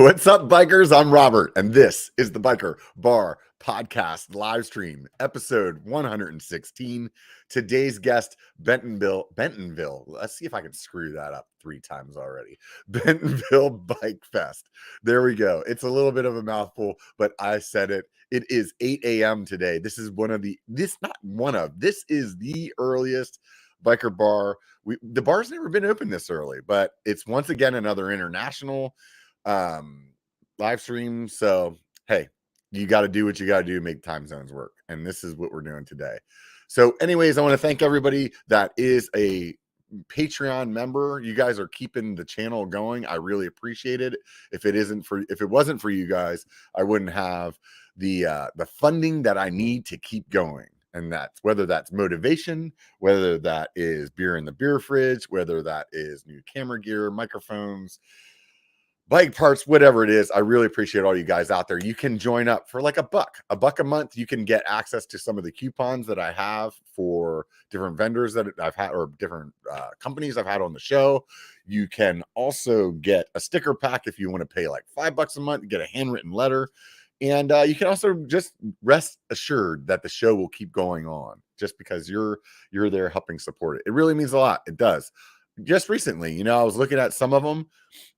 What's up, bikers? I'm Robert, and this is the B1KER Bar Podcast live stream, episode 116. Today's guest, Bentonville. Let's see if I can screw that up 3 times already. Bentonville Bike Fest. There we go. It's a little bit of a mouthful, but I said it. It is 8 a.m. today. This is this is the earliest biker bar. The bar's never been open this early, but it's once again another international live stream. So hey, you got to do what you got to do to make time zones work, and this is what we're doing today. So anyways, I want to thank everybody that is a Patreon member. You guys are keeping the channel going. I really appreciate it. If it wasn't for you guys, I wouldn't have the funding that I need to keep going. And that's whether that's motivation, whether that is beer in the beer fridge, whether that is new camera gear, microphones, bike parts, whatever it is. I really appreciate all you guys out there. You can join up for like $1 a month. You can get access to some of the coupons that I have for different vendors that I've had, or different companies I've had on the show. You can also get a sticker pack if you want to pay like $5 a month, get a handwritten letter. And you can also just rest assured that the show will keep going on just because you're there helping support it. It really means a lot. It does. Just recently, I was looking at some of them.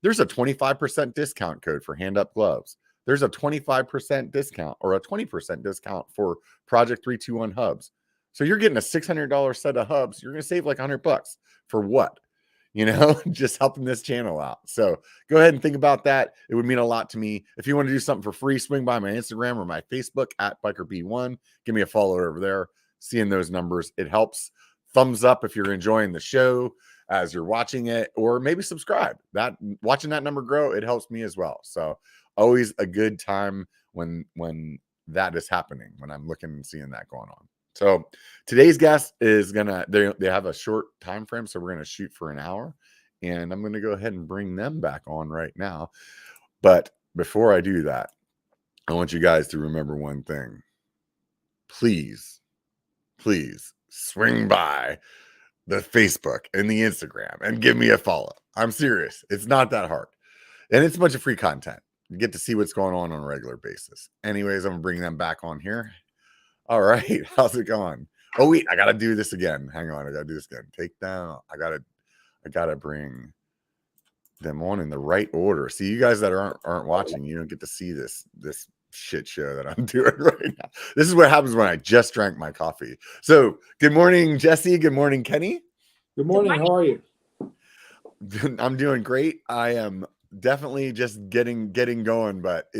There's a 25% discount code for hand up gloves. There's a 25% discount or a 20% discount for Project 321 hubs. So you're getting a $600 set of hubs. You're going to save like $100 for what? Just helping this channel out. So go ahead and think about that. It would mean a lot to me. If you want to do something for free, swing by my Instagram or my Facebook at BikerB1. Give me a follow over there. Seeing those numbers, it helps. Thumbs up if you're enjoying the show as you're watching it, or maybe subscribe. Watching that number grow, it helps me as well. So always a good time when that is happening, when I'm looking and seeing that going on. So today's guest is they have a short time frame, so we're gonna shoot for an hour, and I'm gonna go ahead and bring them back on right now. But before I do that, I want you guys to remember one thing. Please swing by the Facebook and the Instagram and give me a follow. I'm serious. It's not that hard. And it's a bunch of free content. You get to see what's going on a regular basis. Anyways, I'm gonna bring them back on here. All right. How's it going? Oh, wait, I got to do this again. Hang on. I got to do this again. Take down. I got to bring them on in the right order. See, you guys that aren't watching, you don't get to see this shit show that I'm doing right now. This is what happens when I just drank my coffee. So good morning, Jessy. Good morning, Kenny. Good morning. How are you? I'm doing great. I am definitely just getting going. But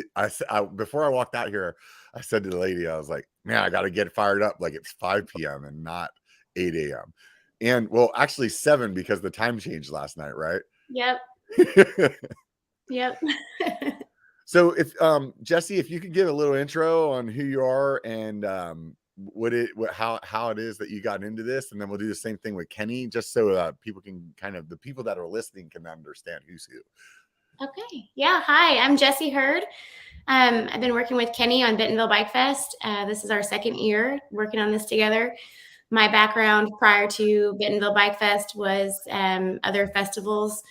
before I walked out here, I said to the lady, I was like, man, I got to get fired up like it's 5 p.m. and not 8 a.m. And well, actually 7 because the time changed last night, right? Yep. Yep. So if Jessy, if you could give a little intro on who you are and how it is that you got into this, and then we'll do the same thing with Kenny, just so people can the people that are listening can understand who's who. Okay. Yeah. Hi, I'm Jessy Hurd. I've been working with Kenny on Bentonville Bike Fest. This is our 2nd year working on this together. My background prior to Bentonville Bike Fest was other festivals,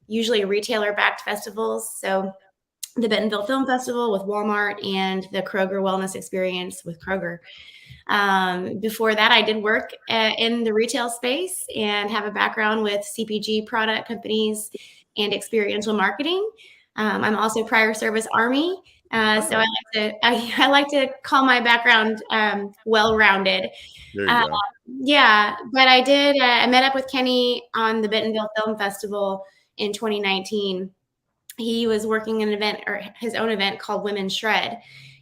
usually retailer-backed festivals. So the Bentonville Film Festival with Walmart and the Kroger Wellness Experience with Kroger. Before that, I did work in the retail space and have a background with CPG product companies and experiential marketing. I'm also prior service Army. So I like to call my background well-rounded. Yeah, but I did. I met up with Kenny on the Bentonville Film Festival in 2019. He was working an event, or his own event, called Women Shred,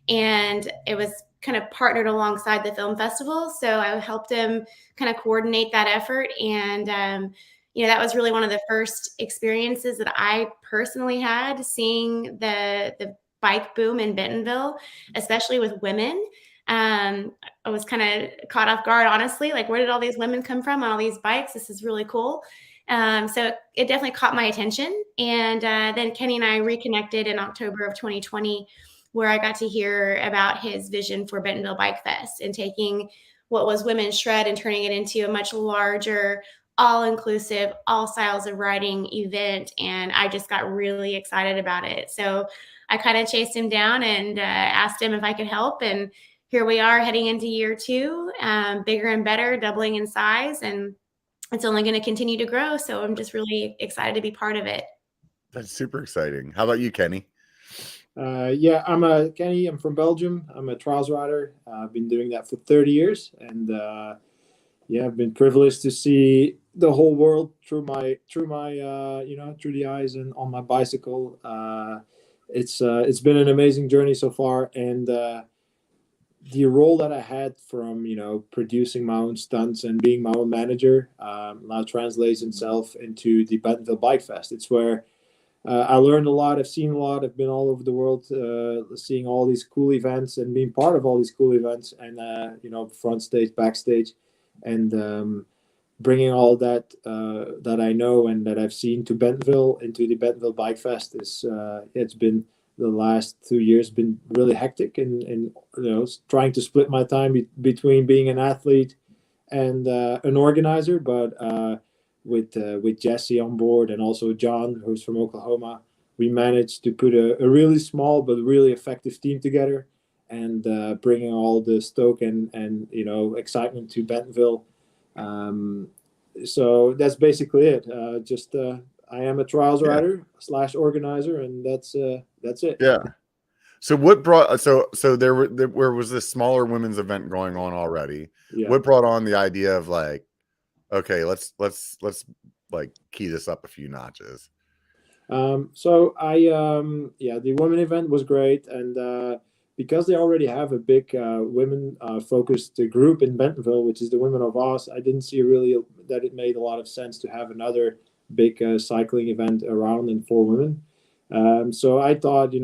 and it was kind of partnered alongside the film festival. So I helped him kind of coordinate that effort, and that was really one of the first experiences that I personally had, seeing the bike boom in Bentonville, especially with women. I was kind of caught off guard, honestly, like, where did all these women come from on all these bikes? This is really cool. So it definitely caught my attention. And then Kenny and I reconnected in October of 2020, where I got to hear about his vision for Bentonville Bike Fest and taking what was Women's Shred and turning it into a much larger all inclusive, all styles of riding event. And I just got really excited about it. So I kind of chased him down and asked him if I could help. And here we are heading into year 2, bigger and better, doubling in size. And it's only going to continue to grow. So I'm just really excited to be part of it. That's super exciting. How about you, Kenny? Yeah, I'm Kenny. I'm from Belgium. I'm a trials rider. I've been doing that for 30 years. And yeah, I've been privileged to see the whole world through my through the eyes and on my bicycle. It's been an amazing journey so far, and the role that I had from producing my own stunts and being my own manager now translates itself into the Bentonville Bike Fest. It's where I learned a lot. I've seen a lot. I've been all over the world, seeing all these cool events and being part of all these cool events, and front stage, backstage, and bringing all that that I know and that I've seen to Bentonville into the Bentonville Bike Fest is it's been the last 2 years been really hectic, and trying to split my time between being an athlete and an organizer, but with Jessy on board and also John, who's from Oklahoma, we managed to put a really small but really effective team together, and bringing all the stoke and excitement to Bentonville. So that's basically it. I am a trials rider / organizer, and that's it. Yeah. So what brought there was this smaller women's event going on already. Yeah. What brought on the idea of like, okay, let's like key this up a few notches? So the women event was great, and because they already have a big women focused group in Bentonville, which is the Women of Oz, I didn't see really that it made a lot of sense to have another big cycling event around and for women. So I thought,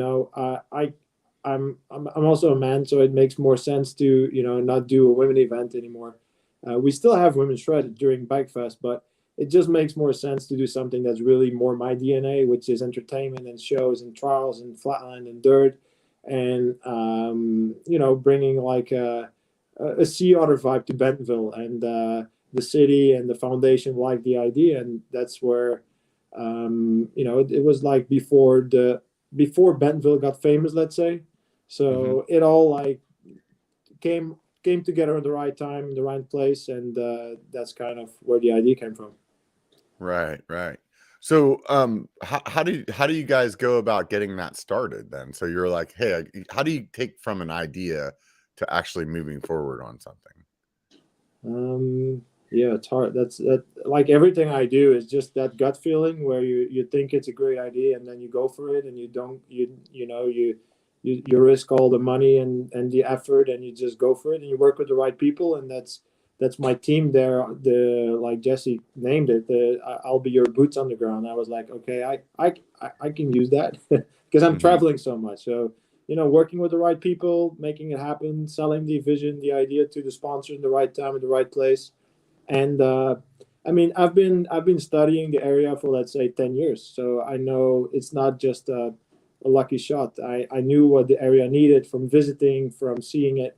I'm also a man, so it makes more sense to not do a women event anymore. We still have women's shred during Bike Fest, but it just makes more sense to do something that's really more my DNA, which is entertainment and shows and trials and flatland and dirt, and bringing like a sea otter vibe to Bentonville, and the city and the foundation liked the idea, and that's where it was like before Bentonville got famous, let's say. So it all like came together at the right time, in the right place, and that's kind of where the idea came from. Right. So how do you guys go about getting that started then? So you're like, hey, how do you take from an idea to actually moving forward on something? Yeah, it's hard. That's like everything I do is just that gut feeling where you think it's a great idea, and then you go for it, and you risk all the money and the effort, and you just go for it, and you work with the right people, and that's my team there. Like Jessy named it, I'll be your boots on the ground. I was like, okay, I can use that because I'm traveling so much. So working with the right people, making it happen, selling the vision, the idea to the sponsor in the right time, in the right place. And I've been studying the area for, let's say, 10 years. So I know it's not just a lucky shot. I knew what the area needed from visiting, from seeing it.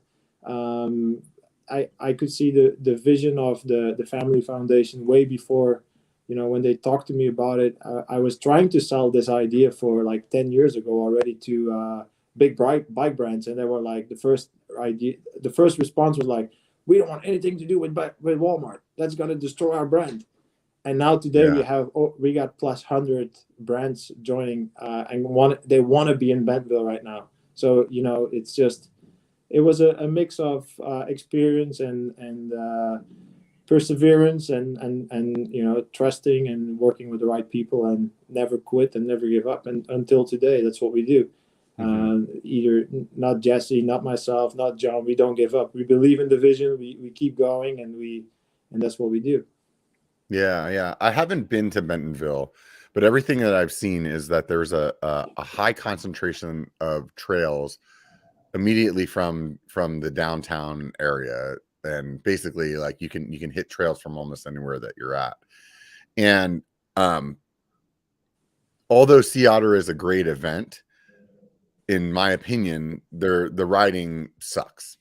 I could see the vision of the family foundation way before, when they talked to me about it. I was trying to sell this idea for like 10 years ago already to big bike brands. And they were like, the first response was like, we don't want anything to do with Walmart. That's going to destroy our brand. And now today we got plus 100 brands joining, and they want to be in Bentonville right now. So it was a mix of experience and perseverance and trusting and working with the right people, and never quit and never give up. And until today, that's what we do. Either not Jessy, not myself, not John. We don't give up. We believe in the vision. We keep going, and that's what we do. Yeah. I haven't been to Bentonville, but everything that I've seen is that there's a high concentration of trails immediately from the downtown area, and basically like you can hit trails from almost anywhere that you're at. And although Sea Otter is a great event, in my opinion, the riding sucks.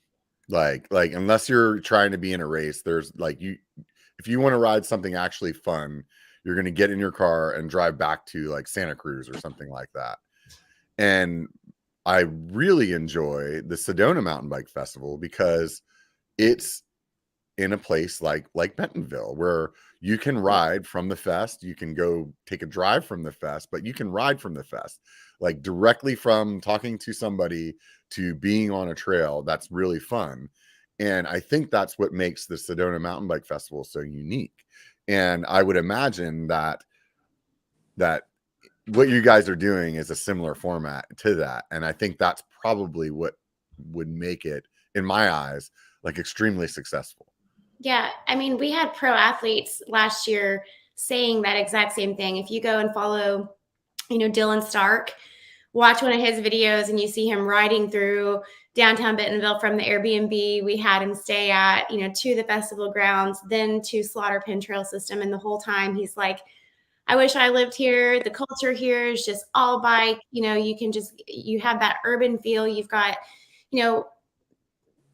Like unless you're trying to be in a race, there's like if you want to ride something actually fun, you're going to get in your car and drive back to like Santa Cruz or something like that. And I really enjoy the Sedona Mountain Bike Festival because it's in a place like Bentonville, where you can ride from the fest. You can go take a drive from the fest, but you can ride from the fest, like directly from talking to somebody to being on a trail. That's really fun. And I think that's what makes the Sedona Mountain Bike Festival so unique. And I would imagine that what you guys are doing is a similar format to that. And I think that's probably what would make it, in my eyes, like extremely successful. Yeah. I mean, we had pro athletes last year saying that exact same thing. If you go and follow, Dylan Stark, watch one of his videos and you see him riding through downtown Bentonville from the Airbnb we had him stay at, to the festival grounds, then to Slaughter Pen Trail System. And the whole time he's like, I wish I lived here. The culture here is just all bike. You have that urban feel. You've got,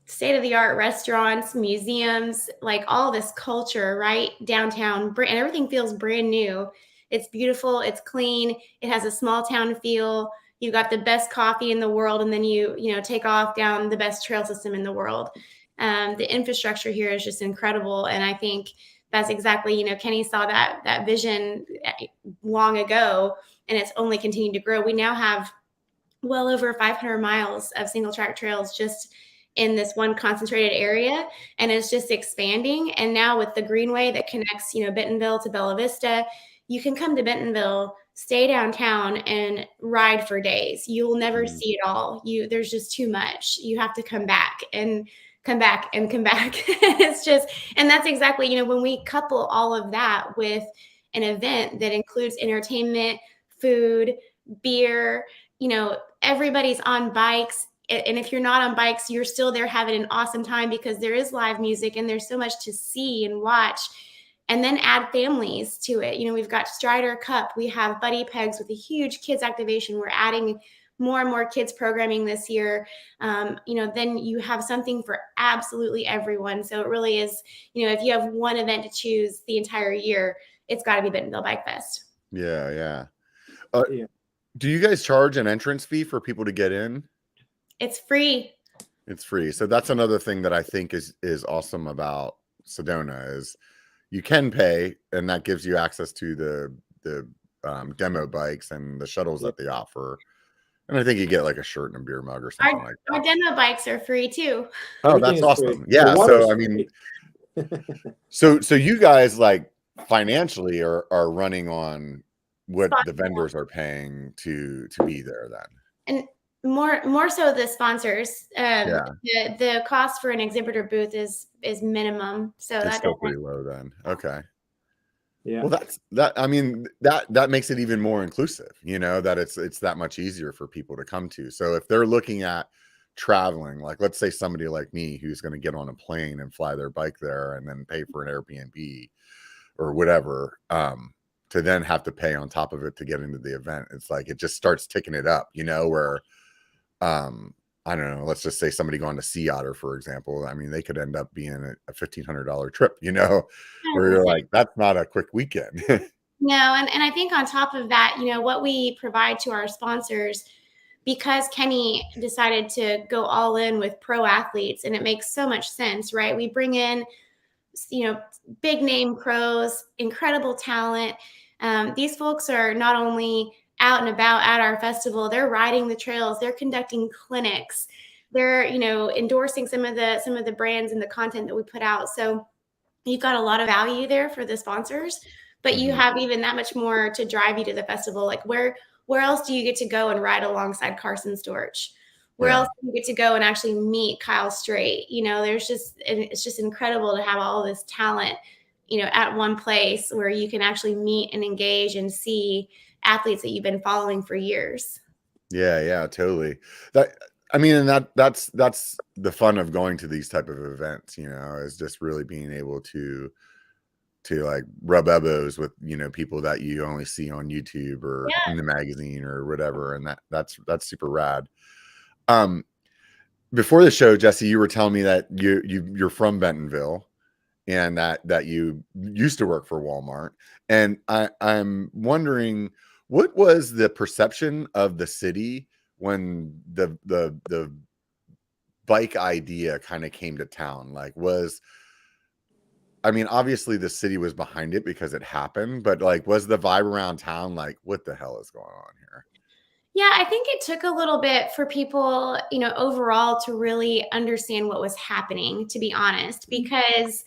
state-of-the-art restaurants, museums, like all this culture right downtown, and everything feels brand new. It's beautiful. It's clean. It has a small town feel. You've got the best coffee in the world, and then you take off down the best trail system in the world. The infrastructure here is just incredible, and I think that's exactly, Kenny saw that vision long ago, and it's only continued to grow. We now have well over 500 miles of single track trails just in this one concentrated area, and it's just expanding. And now with the greenway that connects, Bentonville to Bella Vista, you can come to Bentonville, stay downtown, and ride for days. You'll never see it all. There's just too much. You have to come back and come back and come back. It's just, and that's exactly, when we couple all of that with an event that includes entertainment, food, beer, everybody's on bikes. And if you're not on bikes, you're still there having an awesome time because there is live music and there's so much to see and watch. And then add families to it. We've got Strider Cup. We have Buddy Pegs with a huge kids activation. We're adding more and more kids programming this year. Then you have something for absolutely everyone. So it really is, if you have one event to choose the entire year, it's got to be Bentonville Bike Fest. Yeah. Do you guys charge an entrance fee for people to get in? It's free. It's free. So that's another thing that I think is awesome about Sedona is you can pay, and that gives you access to the demo bikes and the shuttles that they offer. And I think you get like a shirt and a beer mug or something like that. Our demo bikes are free too. Oh, that's awesome. Yeah. So I mean, so you guys like financially are running on what the vendors are paying to be there then. And more so the sponsors. The cost for an exhibitor booth is minimum. So it's that's still pretty low then. Okay. Yeah. Well, that makes it even more inclusive, that it's that much easier for people to come to. So if they're looking at traveling, like let's say somebody like me who's going to get on a plane and fly their bike there and then pay for an Airbnb or whatever, to then have to pay on top of it to get into the event. It's like, it just starts ticking it up, where, I don't know, let's just say somebody going to Sea Otter, for example. I mean, they could end up being a $1,500 trip, where you're like, that's not a quick weekend. No. And I think on top of that, what we provide to our sponsors, because Kenny decided to go all in with pro athletes, and it makes so much sense, right? We bring in, big name pros, incredible talent. These folks are not only out and about at our festival, they're riding the trails, they're conducting clinics, they're endorsing some of the brands and the content that we put out. So you've got a lot of value there for the sponsors, but you have even that much more to drive you to the festival. Like where else do you get to go and ride alongside Carson Storch? Where else do you get to go and actually meet Kyle Strait? It's just incredible to have all this talent, at one place where you can actually meet and engage and see athletes that you've been following for years. Yeah, totally. That's the fun of going to these type of events, is just really being able to like rub elbows with, people that you only see on YouTube or in the magazine or whatever. And that's super rad. Before the show, Jessy, you were telling me that you're from Bentonville, and that you used to work for Walmart. And I'm wondering, what was the perception of the city when the bike idea kind of came to town? Like, I mean, obviously the city was behind it because it happened, but like, was the vibe around town like, what the hell is going on here? Yeah, I think it took a little bit for people, overall to really understand what was happening, to be honest, because,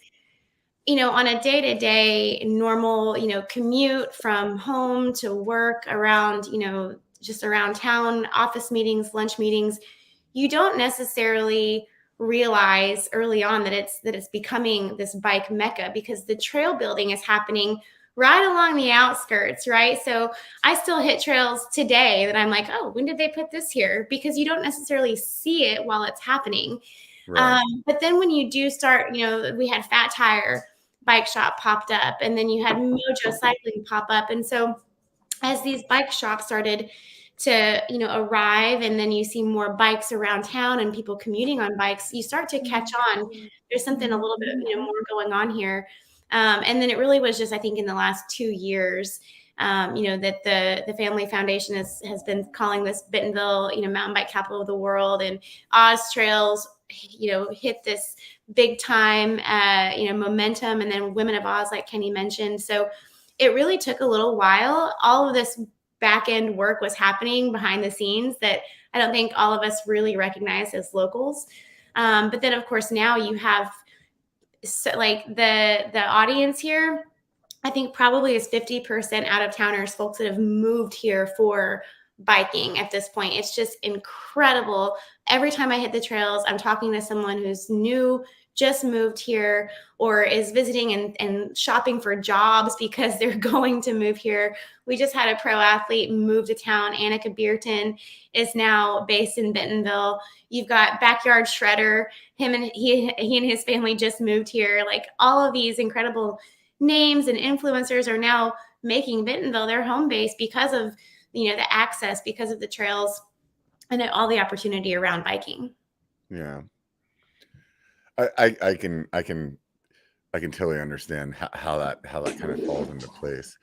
on a day-to-day normal, commute from home to work around, just around town, office meetings, lunch meetings, you don't necessarily realize early on that it's becoming this bike mecca, because the trail building is happening right along the outskirts, right? So I still hit trails today that I'm like, oh, when did they put this here? Because you don't necessarily see it while it's happening. Right. But then when you do start, we had Fat Tire Bike Shop popped up, and then you had Mojo Cycling pop up. And so as these bike shops started to, arrive, and then you see more bikes around town and people commuting on bikes, you start to catch on. There's something a little bit, more going on here. And then it really was just, I think, in the last 2 years, that the Family Foundation has been calling this Bentonville, mountain bike capital of the world, and Oz Trails, hit this big time, momentum, and then Women of Oz, like Kenny mentioned. So it really took a little while. All of this back end work was happening behind the scenes that I don't think all of us really recognize as locals. But then, of course, now you have like the audience here, I think probably is 50% out of towners, folks that have moved here for biking at this point. It's just incredible. Every time I hit the trails, I'm talking to someone who's new, just moved here, or is visiting and shopping for jobs because they're going to move here. We just had a pro athlete move to town. Annika Beerton is now based in Bentonville. You've got Backyard Shredder. He and his family just moved here. Like, all of these incredible names and influencers are now making Bentonville their home base because of, the access, because of the trails, and all the opportunity around biking. Yeah. I can totally understand how that kind of falls into place.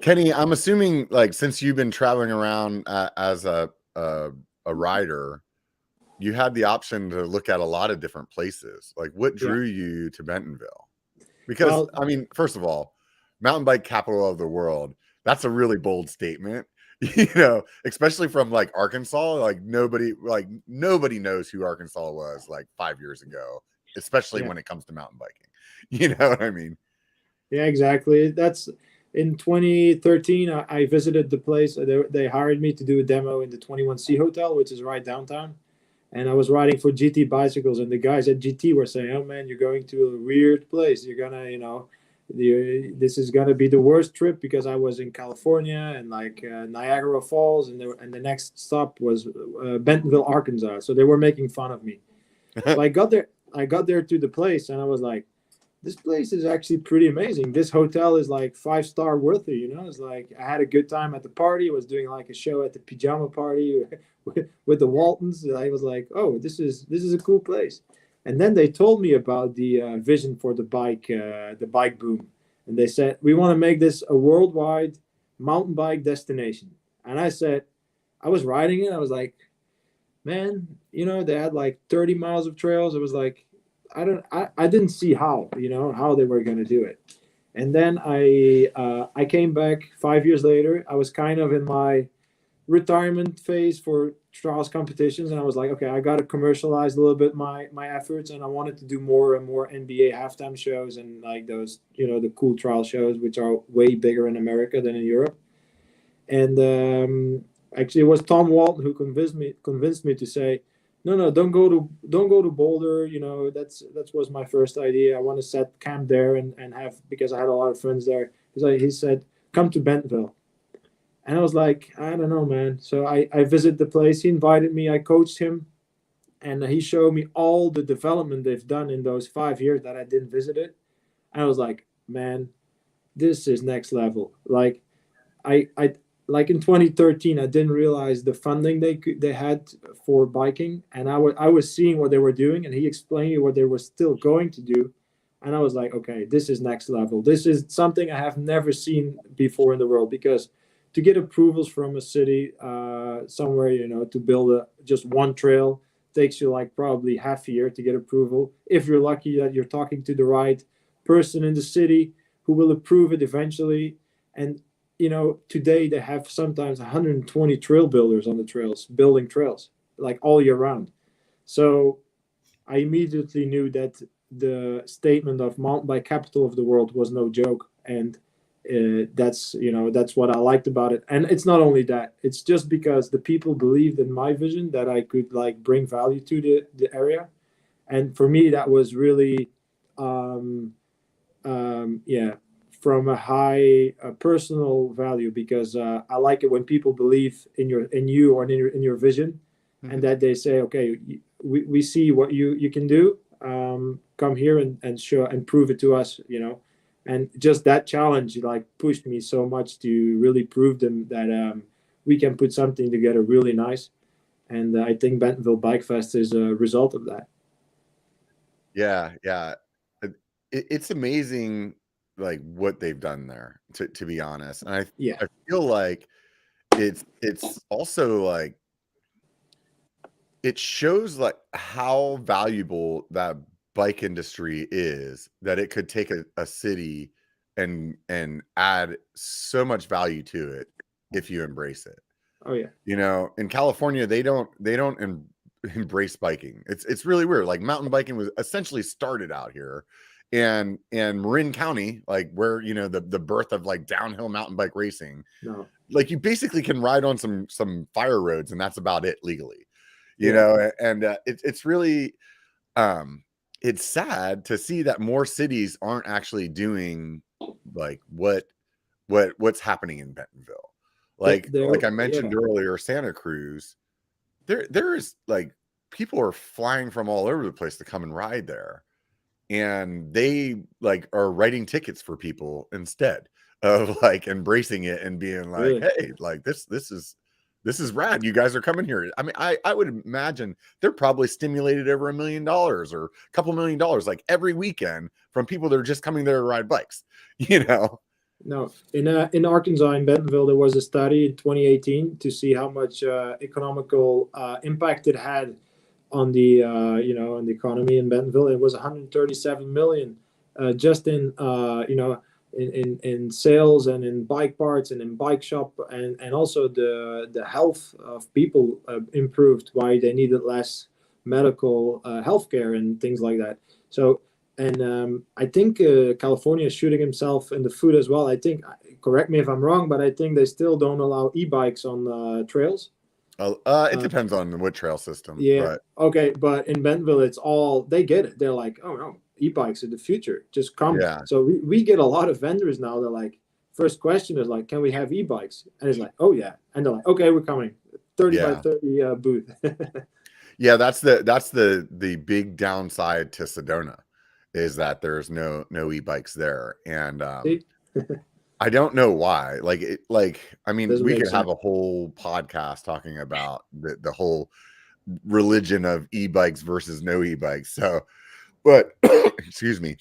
Kenny, I'm assuming, like, since you've been traveling around as a rider, you had the option to look at a lot of different places. Like, what drew you to Bentonville? Because, I mean, first of all, mountain bike capital of the world, that's a really bold statement, especially from like Arkansas. Like, nobody knows who Arkansas was like 5 years ago, especially when it comes to mountain biking. You know what I mean? Yeah, exactly. That's in 2013. I visited the place. They hired me to do a demo in the 21C Hotel, which is right downtown. And I was riding for GT bicycles, and the guys at GT were saying, "Oh man, you're going to a weird place. You're gonna, this is gonna be the worst trip," because I was in California and like Niagara Falls, and the next stop was Bentonville, Arkansas. So they were making fun of me. So I got there to the place, and I was like, this place is actually pretty amazing. This hotel is like 5-star worthy, It's like, I had a good time at the party. I was doing like a show at the pajama party with the Waltons. I was like, oh, this is a cool place. And then they told me about the vision for the bike boom. And they said, we want to make this a worldwide mountain bike destination. And I said, I was riding it. I was like, man, they had like 30 miles of trails. I was like, I didn't see how they were going to do it. And then I came back 5 years later. I was kind of in my retirement phase for trials competitions, and I was like, okay, I got to commercialize a little bit my efforts, and I wanted to do more and more NBA halftime shows and like those, the cool trial shows, which are way bigger in America than in Europe. And actually, it was Tom Walton who convinced me to say, no, don't go to Boulder. That was my first idea. I want to set camp there and have, because I had a lot of friends there. He said, come to Bentonville. And I was like, I don't know, man. So I visited the place. He invited me. I coached him. And he showed me all the development they've done in those 5 years that I didn't visit it. And I was like, man, this is next level. Like, like in 2013, I didn't realize the funding they had for biking. And I was seeing what they were doing. And he explained me what they were still going to do. And I was like, okay, this is next level. This is something I have never seen before in the world, because to get approvals from a city somewhere, to build just one trail takes you like probably half a year to get approval. If you're lucky that you're talking to the right person in the city who will approve it eventually. And, today they have sometimes 120 trail builders on the trails, building trails like all year round. So I immediately knew that the statement of mountain bike capital of the world was no joke. And that's what I liked about it. And it's not only that, it's just because the people believed in my vision that I could like bring value to the area. And for me, that was really from a high personal value, because I like it when people believe in you or in your vision, and that they say, okay, we see what you can do, come here and show and prove it to us, and just that challenge like pushed me so much to really prove them that we can put something together really nice. And I think Bentonville Bike Fest is a result of that. Yeah. It's amazing, like what they've done there, to be honest. And I feel like it's also like it shows like how valuable that bike industry is, that it could take a city and add so much value to it if you embrace it. Oh yeah. In California, they don't embrace biking. It's really weird. Like mountain biking was essentially started out here, and Marin County, like where the birth of like downhill mountain bike racing. No. Like you basically can ride on some fire roads, and that's about it legally. And it's really it's sad to see that more cities aren't actually doing like what's happening in Bentonville. Like I mentioned earlier, Santa Cruz, there's like people are flying from all over the place to come and ride there, and they like are writing tickets for people instead of like embracing it and being like, really? Hey, like this is rad. You guys are coming here. I mean, I would imagine they're probably stimulated over $1 million or a couple $1 million like every weekend from people that are just coming there to ride bikes, No, in Arkansas, in Bentonville, there was a study in 2018 to see how much economical impact it had on the on the economy in Bentonville. It was 137 million just in in sales and in bike parts and in bike shop, and also the health of people improved, why they needed less medical healthcare and things like that. So. And I think California is shooting himself in the foot as well. I think, correct me if I'm wrong, but I think they still don't allow e-bikes on trails. It depends on what trail system. Yeah. But. Okay. But in Bentonville, it's all, they get it. They're like, oh no, e-bikes are the future. Just come. Yeah. So we get a lot of vendors now. They're like, first question is like, can we have e-bikes? And it's like, oh yeah. And they're like, okay, we're coming. 30 by 30 booth. Yeah. That's the big downside to Sedona. Is that there's no e-bikes there, and I don't know why. I mean, we could have a whole podcast talking about the whole religion of e-bikes versus no e-bikes. So, but excuse me,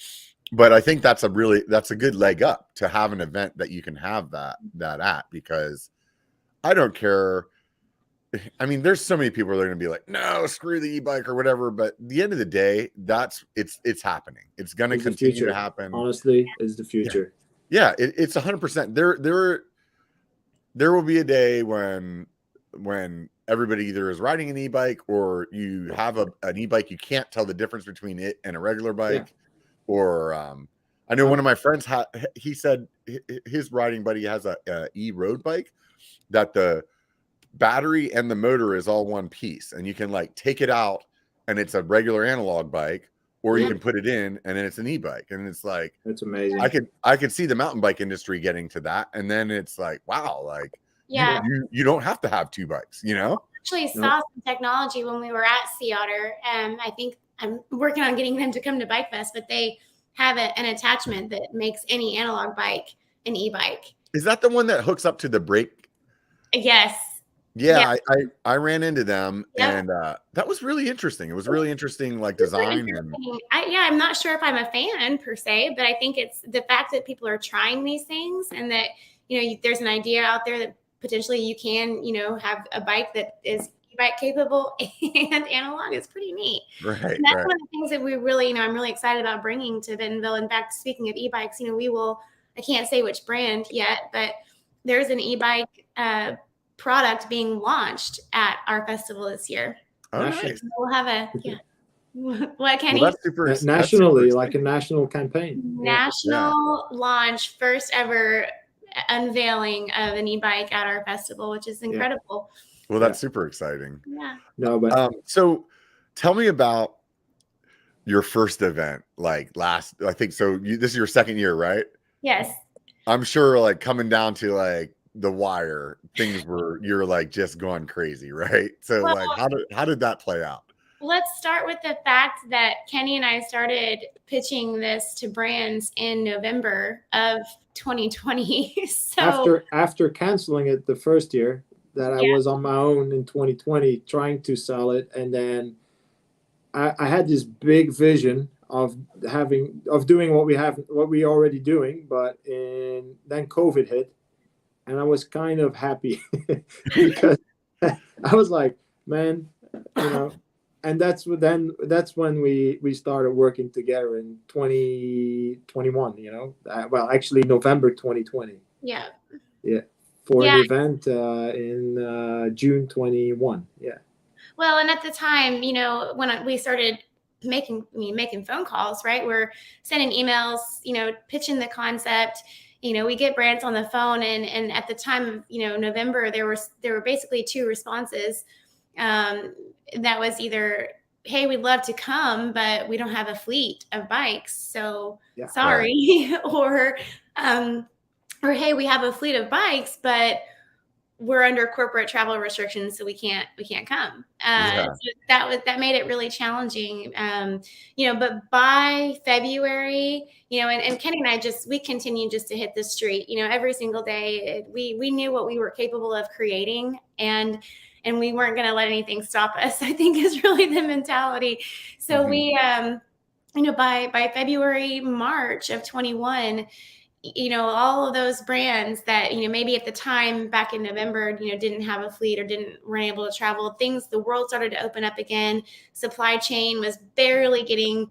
but I think that's a good leg up to have an event that you can have that at, because I don't care. I mean, there's so many people that are going to be like, no, screw the e-bike or whatever. But at the end of the day, it's happening. It's going to continue to happen. Honestly, is the future. Yeah, it's 100%. There will be a day when everybody either is riding an e-bike, or you have an e-bike, you can't tell the difference between it and a regular bike. Yeah. Or I know one of my friends he said his riding buddy has a e-road bike that the battery and the motor is all one piece, and you can like take it out and it's a regular analog bike, or you can put it in and then it's an e-bike. And it's like, that's amazing. I could see the mountain bike industry getting to that, and then it's like, wow, like you don't have to have two bikes, Actually saw some technology when we were at Sea Otter. I think I'm working on getting them to come to Bike Fest, but they have an attachment that makes any analog bike an e-bike. Is that the one that hooks up to the brake? Yes. Yeah, I ran into them, Yep. and that was really interesting. It was really interesting, like design and I'm not sure if I'm a fan per se, but I think it's the fact that people are trying these things and that, there's an idea out there that potentially you can, have a bike that is e-bike capable and analog is pretty neat. right. And that's one of the things that we really, I'm really excited about bringing to Bentonville. In fact, speaking of e-bikes, I can't say which brand yet, but there's an e-bike product being launched at our festival this year. Oh, nice. We'll have what, Kenny? Well, that's super nationally, that's super like a national campaign. National launch, first ever unveiling of an e-bike at our festival, which is incredible. Well, that's super exciting. Yeah. No, but so tell me about your first event, like last, I think so. This is your second year, right? Yes. I'm sure, like coming down to like the wire, you're like just going crazy, right? So like, how did that play out? Let's start with the fact that Kenny and I started pitching this to brands in November of 2020. So after canceling it the first year that I was on my own in 2020 trying to sell it, and then I had this big vision of doing what we already doing, but then COVID hit, and I was kind of happy because I was like, man, and that's when we started working together in 2021. Well, actually November 2020. Yeah. For an event in June 21. Yeah. Well, and at the time, when we started making phone calls, right? We're sending emails, pitching the concept. We get brands on the phone, and at the time of November, there were basically two responses. That was either, hey, we'd love to come, but we don't have a fleet of bikes, so sorry, or hey, we have a fleet of bikes, but we're under corporate travel restrictions, so we can't come. So that made it really challenging. But by February, and Kenny and I we continued just to hit the street. Every single day, we knew what we were capable of creating, and we weren't going to let anything stop us, I think is really the mentality. So we, by February, March of 21, all of those brands that, maybe at the time back in November, didn't have a fleet or weren't able to travel, the world started to open up again. Supply chain was barely getting,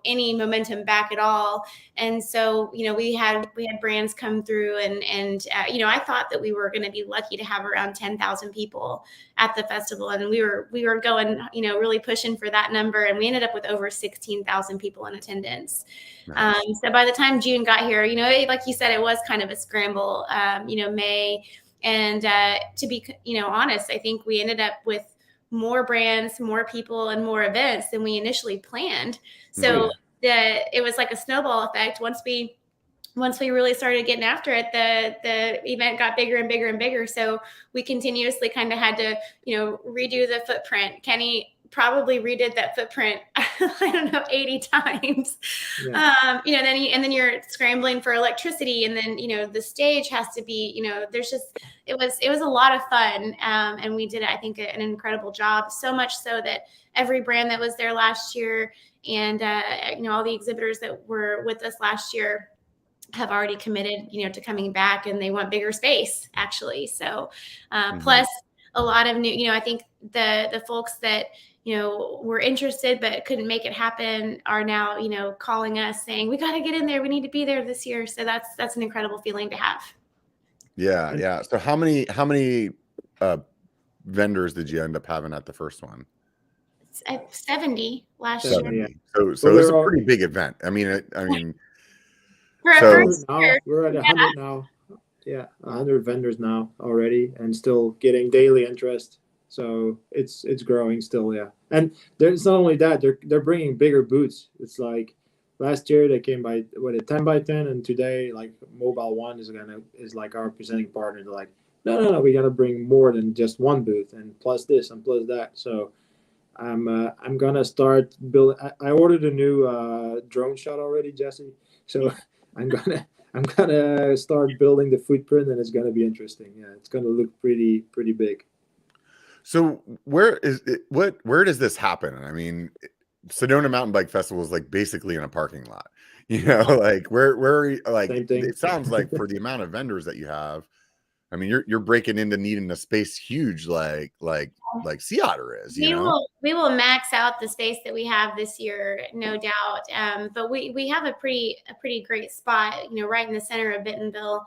any momentum back at all. And so, we had brands come through and I thought that we were going to be lucky to have around 10,000 people at the festival. And we were going, really pushing for that number. And we ended up with over 16,000 people in attendance. Nice. So by the time June got here, like you said, it was kind of a scramble, May. And to be, honest, I think we ended up with more brands, more people, and more events than we initially planned. So it was like a snowball effect. Once we really started getting after it, the event got bigger and bigger and bigger. So we continuously kind of had to, redo the footprint. Kenny probably redid that footprint, 80 times. Yeah. Then you're scrambling for electricity, and then, the stage has to be, it was a lot of fun. And we did, I think, an incredible job, so much so that every brand that was there last year and, all the exhibitors that were with us last year have already committed, to coming back, and they want bigger space actually. So, plus a lot of new, I think the folks that, were interested but couldn't make it happen are now, calling us saying, we got to get in there. We need to be there this year. So that's an incredible feeling to have. Yeah. Yeah. So how many vendors did you end up having at the first one? 70 last year. Yeah. So it's a pretty big event. I mean, we're at 100 now. Yeah. 100 vendors now already, and still getting daily interest. So it's growing still, yeah. And there's not only that, they're bringing bigger booths. It's like last year they came by a 10x10, and today like Mobile One is like our presenting partner. They're like, no, we gotta bring more than just one booth, and plus this and plus that. So I'm gonna start building. I ordered a new drone shot already, Jesse. So I'm gonna start building the footprint, and it's gonna be interesting. Yeah, it's gonna look pretty big. So where is it, where does this happen? I mean, Sedona Mountain Bike Festival is like basically in a parking lot, like where are you, like Same thing. it sounds like for the amount of vendors that you have, I mean, you're breaking into needing a space huge like Sea Otter is, We will max out the space that we have this year, no doubt. But we have a pretty great spot, right in the center of Bentonville,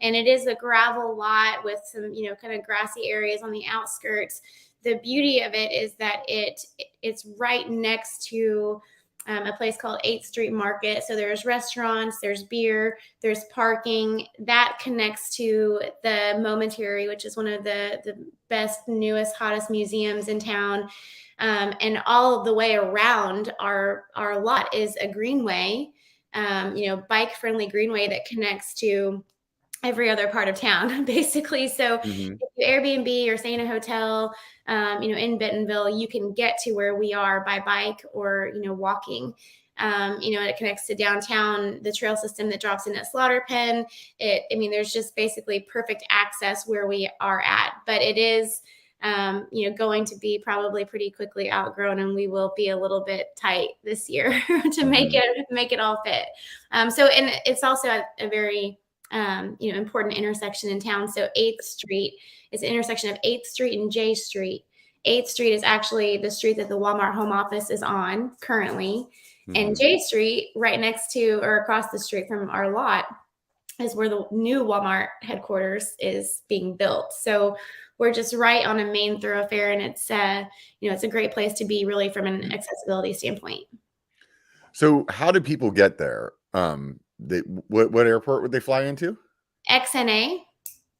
and it is a gravel lot with some kind of grassy areas on the outskirts. The beauty of it is that it's right next to a place called 8th Street Market. So there's restaurants, there's beer, there's parking. That connects to the Momentary, which is one of the best, newest, hottest museums in town. And all the way around our lot is a greenway, bike-friendly greenway that connects to every other part of town, basically. So if you Airbnb or stay in a hotel, in Bentonville, you can get to where we are by bike or, walking. It connects to downtown, the trail system that drops in at Slaughter Pen. There's just basically perfect access where we are at, but it is, going to be probably pretty quickly outgrown, and we will be a little bit tight this year to make it all fit. And it's also a very, important intersection in town. So 8th Street is an intersection of 8th Street and J Street. 8th Street is actually the street that the Walmart home office is on currently. And J Street, right next to or across the street from our lot, is where the new Walmart headquarters is being built. So we're just right on a main thoroughfare, and it's it's a great place to be, really, from an accessibility standpoint. So how do people get there? What airport would they fly into? XNA.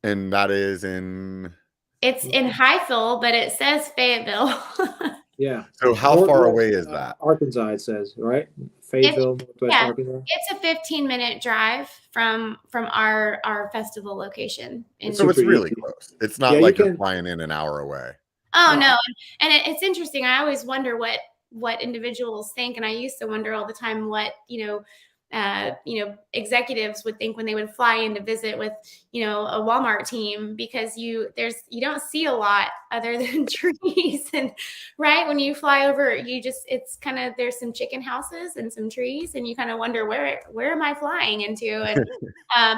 And that is in? It's in Highville, but it says Fayetteville. Yeah. So how far away is that? Arkansas, it says, right? Fayetteville, Northwest Arkansas. It's a 15-minute drive from our festival location. So it's really close. It's not like you're flying in an hour away. Oh, no. And it's interesting. I always wonder what individuals think. And I used to wonder all the time what, executives would think when they would fly in to visit with, a Walmart team, because you don't see a lot other than trees. And right when you fly over, it's kind of, there's some chicken houses and some trees, and you kind of wonder where am I flying into? And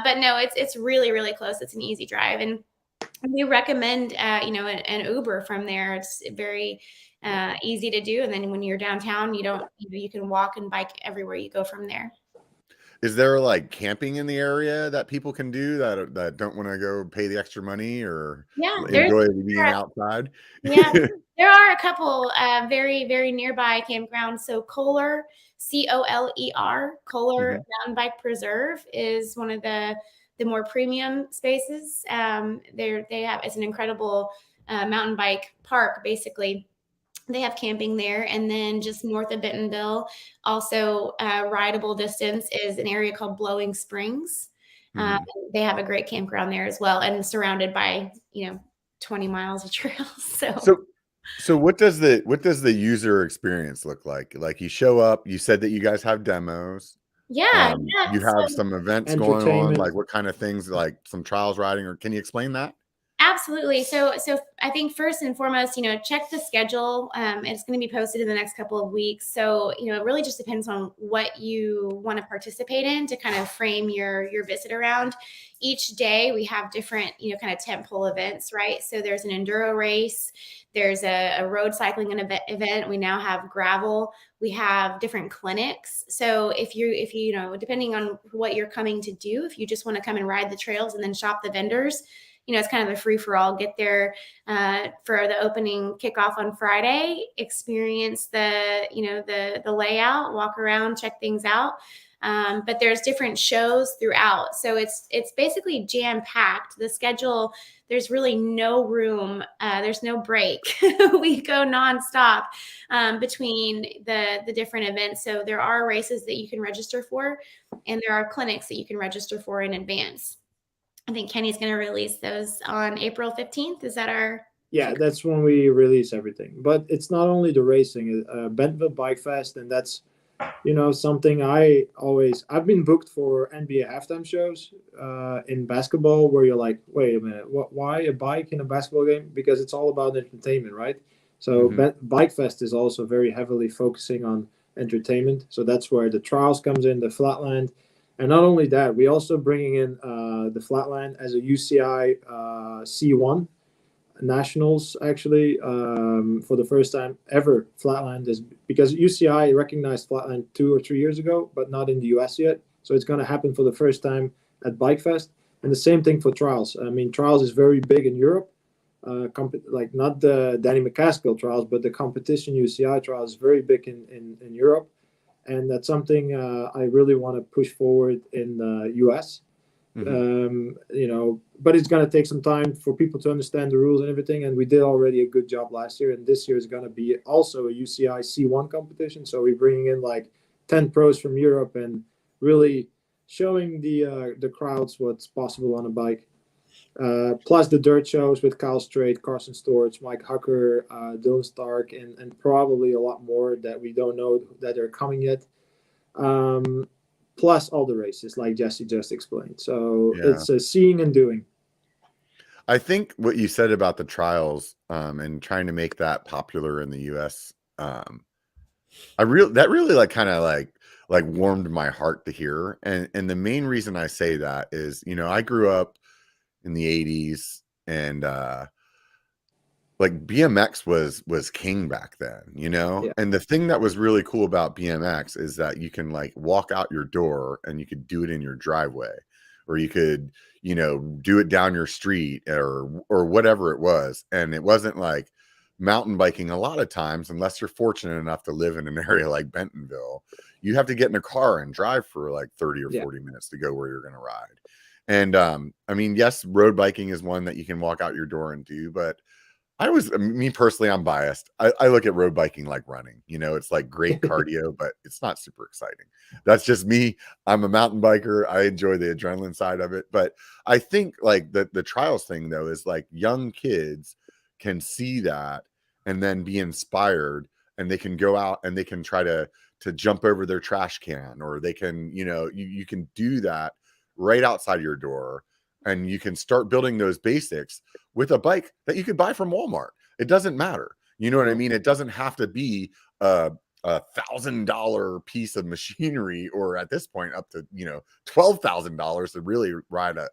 but no, it's really, really close. It's an easy drive, and we recommend an Uber from there. It's very easy to do, and then when you're downtown, you can walk and bike everywhere you go from there. Is there like camping in the area that people can do that don't want to go pay the extra money or enjoy being outside? Yeah, there are a couple very, very nearby campgrounds. So Kohler, Coler, Kohler Mountain Bike Preserve is one of the more premium spaces. It's an incredible mountain bike park, basically. They have camping there. And then just north of Bentonville, also rideable distance, is an area called Blowing Springs. They have a great campground there as well, and surrounded by 20 miles of trails. So what does the user experience look like? Like, you show up, you said that you guys have demos. Yeah. You have some events going on, like what kind of things, like some trials riding, or can you explain that? Absolutely. So I think first and foremost, check the schedule. It's going to be posted in the next couple of weeks. So, it really just depends on what you want to participate in to kind of frame your visit around. Each day we have different, kind of tentpole events, right? So there's an enduro race. There's a road cycling event. We now have gravel. We have different clinics. So if you depending on what you're coming to do, if you just want to come and ride the trails and then shop the vendors, it's kind of a free for all. Get there for the opening kickoff on Friday, experience the layout, walk around, check things out. But there's different shows throughout. So it's basically jam packed. The schedule, there's really no room. There's no break. We go nonstop between the different events. So there are races that you can register for, and there are clinics that you can register for in advance. I think Kenny's going to release those on April 15th. Is that our? Yeah, that's when we release everything. But it's not only the racing, Bentonville Bike Fest, and that's something I've been booked for NBA halftime shows in basketball where you're like, wait a minute, why a bike in a basketball game? Because it's all about entertainment, right? So Mhm. Bike Fest is also very heavily focusing on entertainment. So that's where the trials comes in, the flatland. And not only that, we also bringing in the flatland as a UCI C1 nationals actually for the first time ever. Flatland is because UCI recognized Flatland 2 or 3 years ago, but not in the US yet. So it's going to happen for the first time at Bike Fest. And the same thing for trials. I mean, trials is very big in Europe. Like not the Danny McCaskill trials, but the competition UCI trials is very big in Europe. And that's something I really want to push forward in the US. But it's going to take some time for people to understand the rules and everything. And we did already a good job last year. And this year is going to be also a UCI C1 competition. So we're bringing in like 10 pros from Europe and really showing the crowds what's possible on a bike. Plus the dirt shows with Kyle Strait, Carson Storch, Mike Hucker, Dylan Stark, and probably a lot more that we don't know that are coming yet. Plus all the races, like Jesse just explained. So it's a seeing and doing. I think what you said about the trials and trying to make that popular in the US, that really like kind of like warmed my heart to hear. And the main reason I say that is, I grew up in the 80s and like BMX was king back then, Yeah. and the thing that was really cool about BMX is that you can like walk out your door and you could do it in your driveway, or you could, do it down your street or whatever it was. And it wasn't like mountain biking. A lot of times, unless you're fortunate enough to live in an area like Bentonville, you have to get in a car and drive for like 30 or 40 minutes to go where you're going to ride. And I mean, yes, road biking is one that you can walk out your door and do, but me personally, I'm biased. I look at road biking like running. It's like great cardio, but it's not super exciting. That's just me. I'm a mountain biker. I enjoy the adrenaline side of it. But I think like the trials thing though is like young kids can see that and then be inspired, and they can go out and they can try to jump over their trash can, or they can, you can do that right outside your door, and you can start building those basics with a bike that you could buy from Walmart. It doesn't matter. You know what I mean? It doesn't have to be a $1,000 piece of machinery, or at this point up to, $12,000 to really ride a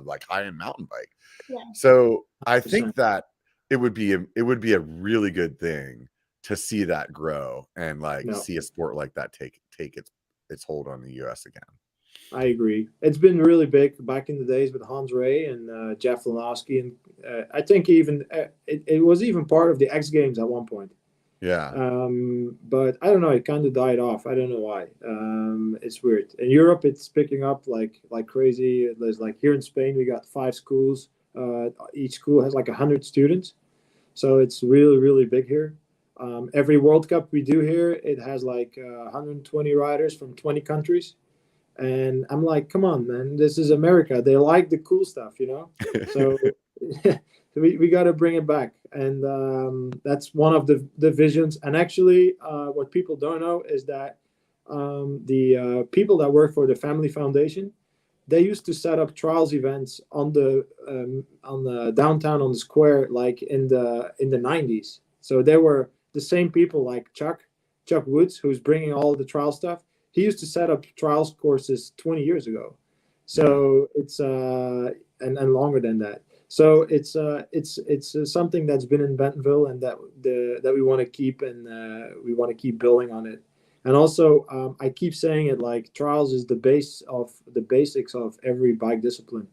like high-end mountain bike. Yeah. So I think that it would be a really good thing to see that grow and see a sport like that take its hold on the US again. I agree. It's been really big back in the days with Hans Ray and Jeff Lanowski, and I think even it was even part of the X Games at one point. Yeah. But I don't know. It kind of died off. I don't know why. It's weird. In Europe, it's picking up like crazy. There's like here in Spain, we got 5 schools. Each school has like 100 students, so it's really really big here. Every World Cup we do here, it has like 120 riders from 20 countries. And I'm like, come on, man, this is America. They like the cool stuff, So we got to bring it back. And that's one of the visions. And actually, what people don't know is that the people that work for the Family Foundation, they used to set up trials events on the downtown on the square, like in the 90s. So they were the same people like Chuck Woods, who's bringing all the trial stuff. He used to set up trials courses 20 years ago. So it's and longer than that. So it's something that's been in Bentonville, and that we want to keep, and we want to keep building on it. And also, I keep saying it, like trials is the basics of every bike discipline.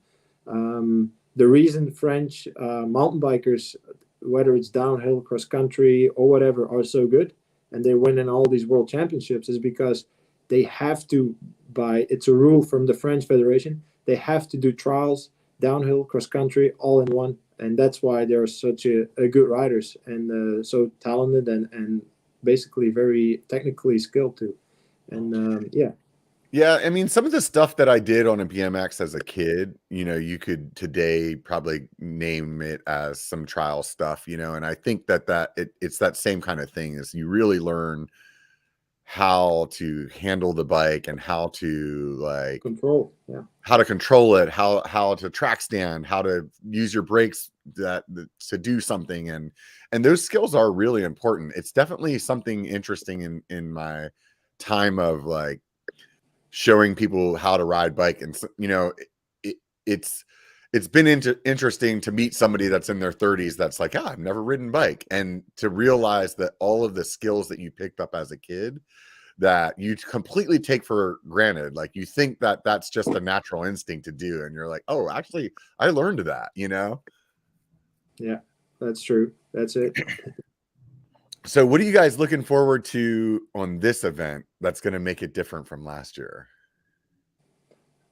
The reason French mountain bikers, whether it's downhill, cross country, or whatever, are so good, and they win in all these world championships, is because they have to, it's a rule from the French Federation, they have to do trials, downhill, cross country, all in one. And that's why they're such a good riders, and so talented, and basically very technically skilled too. And Yeah, I mean, some of the stuff that I did on a BMX as a kid, you could today probably name it as some trial stuff, and I think that it's that same kind of thing, is you really learn how to handle the bike and how to like Control. Yeah. how to control it, how to track stand, how to use your brakes to do something. And those skills are really important. It's definitely something interesting in my time of like showing people how to ride bike. And you know, it's been interesting to meet somebody that's in their 30s that's like, I've never ridden bike, and to realize that all of the skills that you picked up as a kid that you completely take for granted, like you think that that's just a natural instinct to do, and you're like, oh, actually I learned that, you know. Yeah, that's true. That's it. So what are you guys looking forward to on this event that's going to make it different from last year?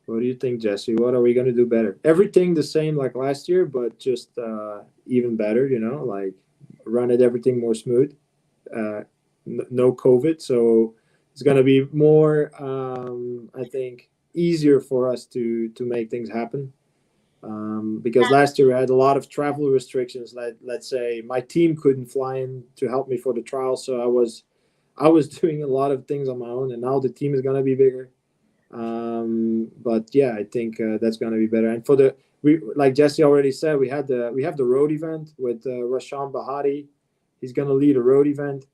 What do you think, Jesse? What are we going to do better? Everything the same like last year, but just even better, you know, like run it everything more smooth. No COVID. So it's going to be more, I think, easier for us to make things happen. Because last year we had a lot of travel restrictions. Let's say my team couldn't fly in to help me for the trial. So I was doing a lot of things on my own, and now the team is going to be bigger. But yeah, I think that's going to be better. And like Jesse already said, we have the road event with Rashan Bahati. He's going to lead a road event.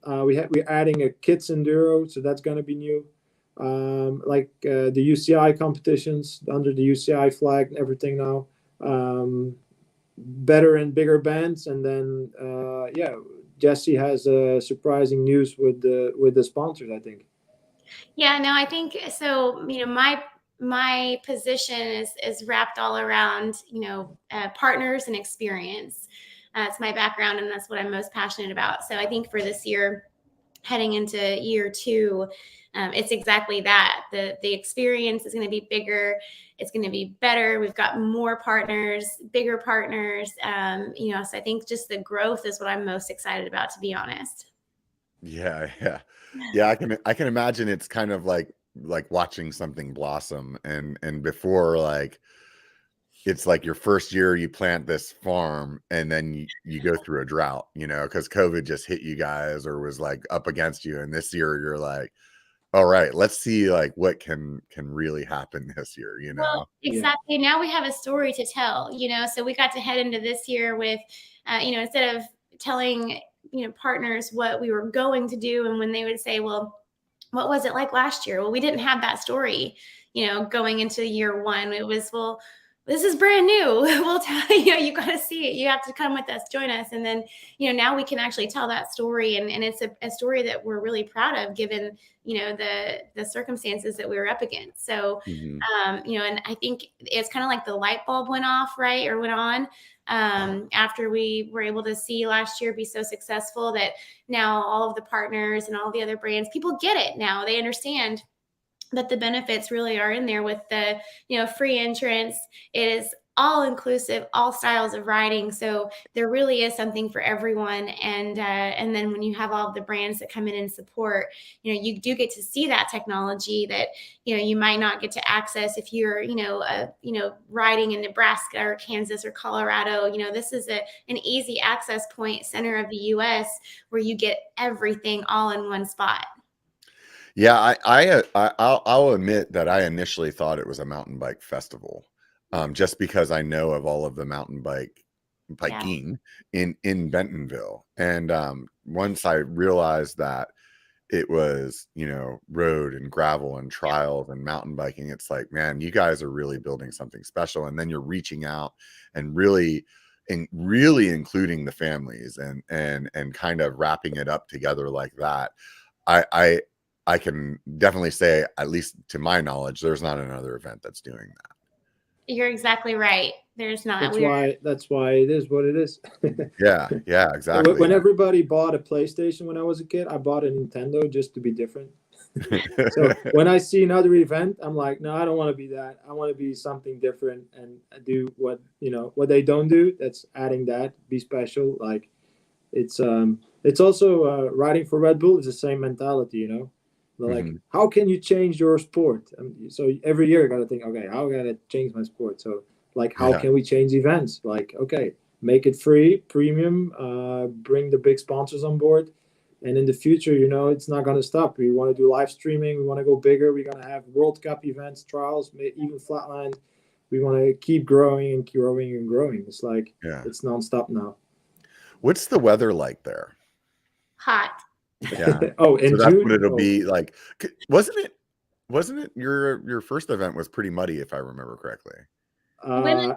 We're adding a kids enduro, so that's going to be new. Like the UCI competitions under the UCI flag and everything now. Better and bigger bands, and then Jesse has surprising news with the sponsors, I think. Yeah, no, I think so. You know, my position is wrapped all around, you know, partners and experience. It's my background, and that's what I'm most passionate about. So I think for this year, heading into year 2, it's exactly that. The experience is going to be bigger. It's going to be better. We've got more partners, bigger partners. You know, so I think just the growth is what I'm most excited about, to be honest. Yeah. I can imagine it's kind of like watching something blossom, and before, like, it's like your first year you plant this farm, and then you go through a drought, you know, because COVID just hit you guys or was like up against you. And this year you're like, all right, let's see like what can really happen this year, you know? Well, exactly. Yeah. Now we have a story to tell, you know, so we got to head into this year with, you know, instead of telling, you know, partners what we were going to do, and when they would say, well, what was it like last year? Well, we didn't have that story, you know, going into year 1. It was, well, this is brand new. We'll tell you, know, you got to see it. You have to come with us, join us. And then, you know, now we can actually tell that story. And it's a story that we're really proud of, given, you know, the circumstances that we were up against. So, you know, and I think it's kind of like the light bulb went off, right? Or went on after we were able to see last year be so successful, that now all of the partners and all the other brands, people get it now. They understand that the benefits really are in there with the, you know, free entrance. It is all inclusive, all styles of riding. So there really is something for everyone. And then when you have all of the brands that come in and support, you know, you do get to see that technology that, you know, you might not get to access if you're, you know, riding in Nebraska or Kansas or Colorado. You know, this is an easy access point, center of the US, where you get everything all in one spot. Yeah, I'll admit that I initially thought it was a mountain bike festival, just because I know of all of the mountain biking in Bentonville. And once I realized that it was, you know, road and gravel and trials and mountain biking, it's like, man, you guys are really building something special. And then you're reaching out and really including the families and kind of wrapping it up together like that. I can definitely say, at least to my knowledge, there's not another event that's doing that. You're exactly right. There's not. That's why it is what it is. Yeah, exactly. When everybody bought a PlayStation when I was a kid, I bought a Nintendo just to be different. So when I see another event, I'm like, no, I don't want to be that. I want to be something different and do what, you know, what they don't do. That's adding that, be special. Like it's also riding for Red Bull is the same mentality, you know. Like, how can you change your sport? So every year I got to think, okay, how can I change my sport? So like, how can we change events? Like, okay, make it free, premium, bring the big sponsors on board, And in the future, it's not going to stop. We want to do live streaming. We want to go bigger. We're going to have World Cup events, trials, even flatland. We want to keep growing and growing and growing. It's like, it's nonstop now. What's the weather like there? Hot. Yeah. In so that's June? what it'll be like. Wasn't it your first event was pretty muddy, if I remember correctly?